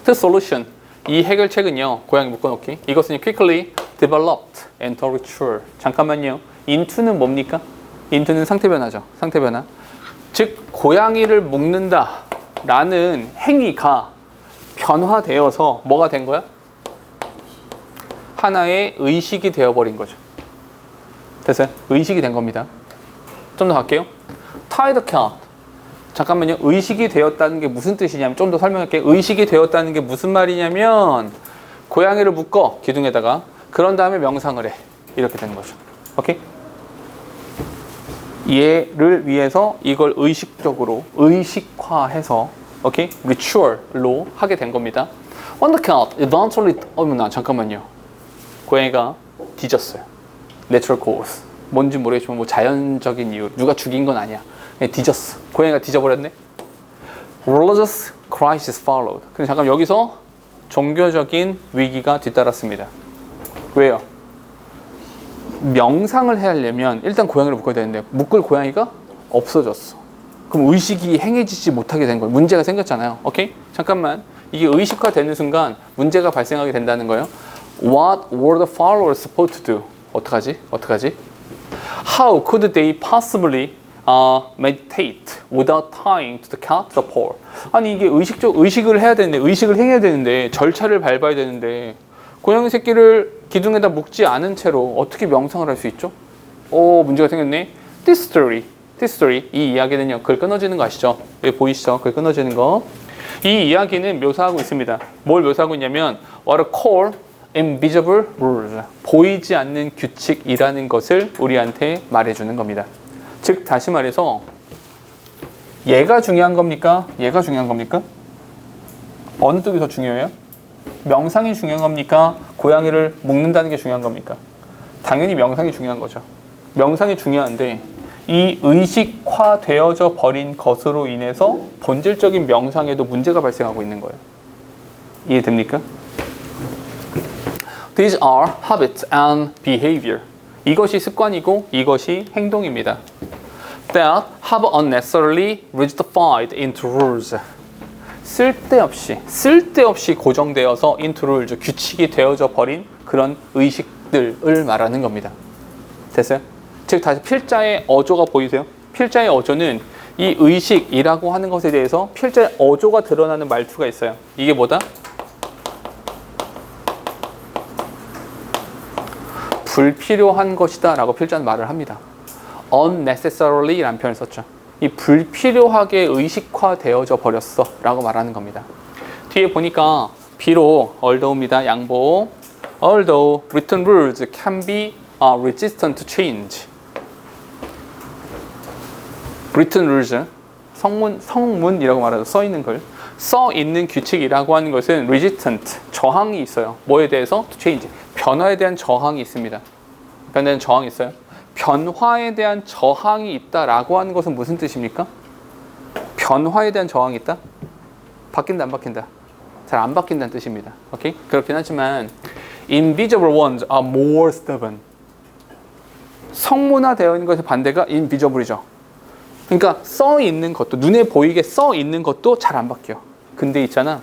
The solution. 이 해결책은요. 고양이 묶어놓기. 이것은 quickly developed into ritual. 잠깐만요. into는 뭡니까? into는 상태 변화죠. 상태 변화. 즉 고양이를 묶는다 라는 행위가 변화되어서 뭐가 된 거야? 하나의 의식이 되어버린 거죠. 됐어요? 의식이 된 겁니다. 좀 더 갈게요. tie the cat. 잠깐만요. 의식이 되었다는 게 무슨 뜻이냐면 좀 더 설명할게요. 의식이 되었다는 게 무슨 말이냐면 고양이를 묶어 기둥에다가 그런 다음에 명상을 해. 이렇게 되는 거죠. 오케이? 얘를 위해서 이걸 의식적으로 의식화해서 오케이? ritual로 하게 된 겁니다. On the cat, eventually 잠깐만요. 고양이가 뒤졌어요. Natural cause. 뭔지 모르겠지만 뭐 자연적인 이유. 누가 죽인 건 아니야. 그냥 뒤졌어. 고양이가 뒤져버렸네. Religious crisis followed. 근데 잠깐 여기서 종교적인 위기가 뒤따랐습니다. 왜요? 명상을 하려면 일단 고양이를 묶어야 되는데 묶을 고양이가 없어졌어. 그럼 의식이 행해지지 못하게 된 거예요. 문제가 생겼잖아요. 오케이? 잠깐만. 이게 의식화되는 순간 문제가 발생하게 된다는 거예요. What were the followers supposed to do? 어떡하지? How could they possibly meditate without tying to the cat the pole? 아니 이게 의식을 해야 되는데 의식을 행해야 되는데 절차를 밟아야 되는데 고양이 새끼를 기둥에다 묶지 않은 채로 어떻게 명상을 할 수 있죠? 문제가 생겼네. This story 이 이야기는요. 글 끊어지는 거 아시죠? 여기 보이시죠? 글 끊어지는 거. 이 이야기는 묘사하고 있습니다. 뭘 묘사하고 있냐면 what are called invisible rules. 보이지 않는 규칙이라는 것을 우리한테 말해주는 겁니다. 즉 다시 말해서 얘가 중요한 겁니까? 얘가 중요한 겁니까? 어느 쪽이 더 중요해요? 명상이 중요한 겁니까? 고양이를 묶는다는 게 중요한 겁니까? 당연히 명상이 중요한 거죠. 명상이 중요한데 이 의식화되어져 버린 것으로 인해서 본질적인 명상에도 문제가 발생하고 있는 거예요. 이해됩니까? These are habits and behavior. 이것이 습관이고 이것이 행동입니다. That have unnecessarily rigidified into rules. 쓸데없이 고정되어서 into rules, 규칙이 되어져 버린 그런 의식들을 말하는 겁니다. 됐어요? 즉 다시 필자의 어조가 보이세요? 필자의 어조는 이 의식이라고 하는 것에 대해서 필자의 어조가 드러나는 말투가 있어요. 이게 뭐다? 불필요한 것이다 라고 필자는 말을 합니다. unnecessarily 라는 표현을 썼죠. 이 불필요하게 의식화되어져 버렸어 라고 말하는 겁니다. 뒤에 보니까 비록 although입니다. 양보. Although written rules can be resistant to change. written rules, 성문이라고 말하죠. 써 있는 걸. 써 있는 규칙이라고 하는 것은 resistant, 저항이 있어요. 뭐에 대해서? to change. 변화에 대한 저항이 있습니다. 변화에 대한 저항이 있어요. 변화에 대한 저항이 있다라고 하는 것은 무슨 뜻입니까? 변화에 대한 저항이 있다? 바뀐다, 안 바뀐다? 잘 안 바뀐다는 뜻입니다. 오케이? 그렇긴 하지만 invisible ones are more stubborn. 성문화되어 있는 것의 반대가 invisible이죠. 그러니까 써 있는 것도, 눈에 보이게 써 있는 것도 잘 안 바뀌어. 근데 있잖아,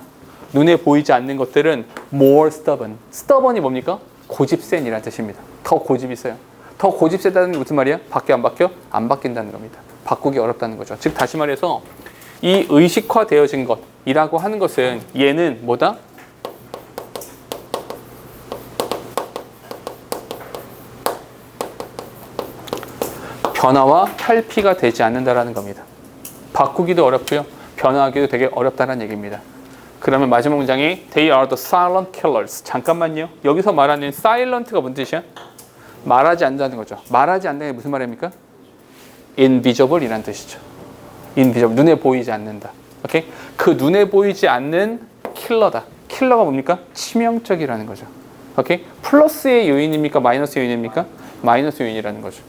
눈에 보이지 않는 것들은 more stubborn. stubborn이 뭡니까? 고집센이라는 뜻입니다. 더 고집이 세요. 더 고집 세다는 게 무슨 말이야? 바뀌어 안 바뀌어? 안 바뀐다는 겁니다. 바꾸기 어렵다는 거죠. 즉 다시 말해서 이 의식화되어진 것이라고 하는 것은 얘는 뭐다? 변화와 탈피가 되지 않는다라는 겁니다. 바꾸기도 어렵고요. 변화하기도 되게 어렵다는 얘기입니다. 그러면 마지막 문장이 They are the silent killers. 잠깐만요. 여기서 말하는 silent가 뭔 뜻이야? 말하지 않는다는 거죠. 말하지 않는다는 게 무슨 말입니까? invisible 이라는 뜻이죠. invisible. 눈에 보이지 않는다. 오케이? 그 눈에 보이지 않는 킬러다. 킬러가 뭡니까? 치명적이라는 거죠. 오케이? 플러스의 요인입니까? 마이너스의 요인입니까? 마이너스 요인이라는 거죠.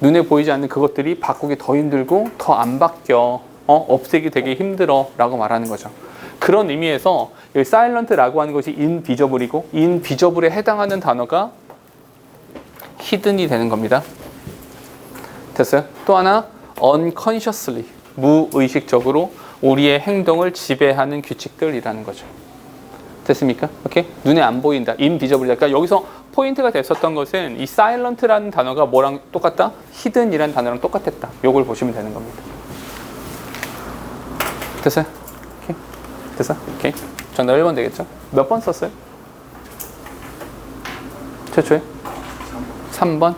눈에 보이지 않는 그것들이 바꾸기 더 힘들고 더 안 바뀌어. 없애기 되게 힘들어 라고 말하는 거죠. 그런 의미에서 여기 silent라고 하는 것이 invisible이고 invisible에 해당하는 단어가 hidden이 되는 겁니다. 됐어요? 또 하나 unconsciously, 무의식적으로 우리의 행동을 지배하는 규칙들이라는 거죠. 됐습니까? 오케이? 눈에 안 보인다. invisible. 그러니까 여기서 포인트가 됐었던 것은 이 silent라는 단어가 뭐랑 똑같다? hidden이라는 단어랑 똑같았다. 요걸 보시면 되는 겁니다. 됐어요? 오케이. 됐어? 오케이. 정답 1번 되겠죠? 몇 번 썼어요? 최초에? 3번.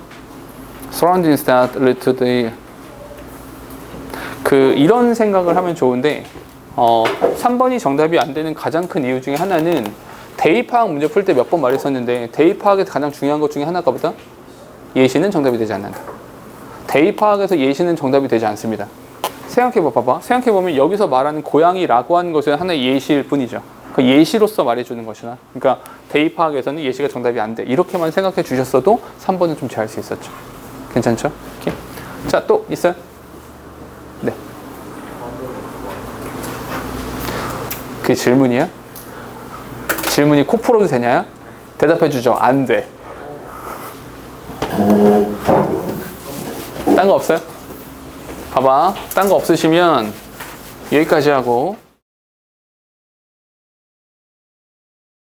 Surroundings that lead to the 이런 생각을 하면 좋은데 3번이 정답이 안 되는 가장 큰 이유 중에 하나는 대입파악 문제 풀 때 몇 번 말했었는데 대입파악에서 가장 중요한 것 중에 하나가 보다 예시는 정답이 되지 않는다. 대입파악에서 예시는 정답이 되지 않습니다. 생각해봐봐. 생각해보면 여기서 말하는 고양이라고 하는 것은 하나의 예시일 뿐이죠. 그 예시로서 말해주는 것이나. 그러니까 대입학에서는 예시가 정답이 안 돼. 이렇게만 생각해 주셨어도 3번은 좀 잘 수 있었죠. 괜찮죠? 오케이. 자, 또 있어요? 네. 그게 질문이야? 질문이 코 풀어도 되냐? 대답해 주죠. 안 돼. 딴 거 없어요? 봐봐. 딴 거 없으시면 여기까지 하고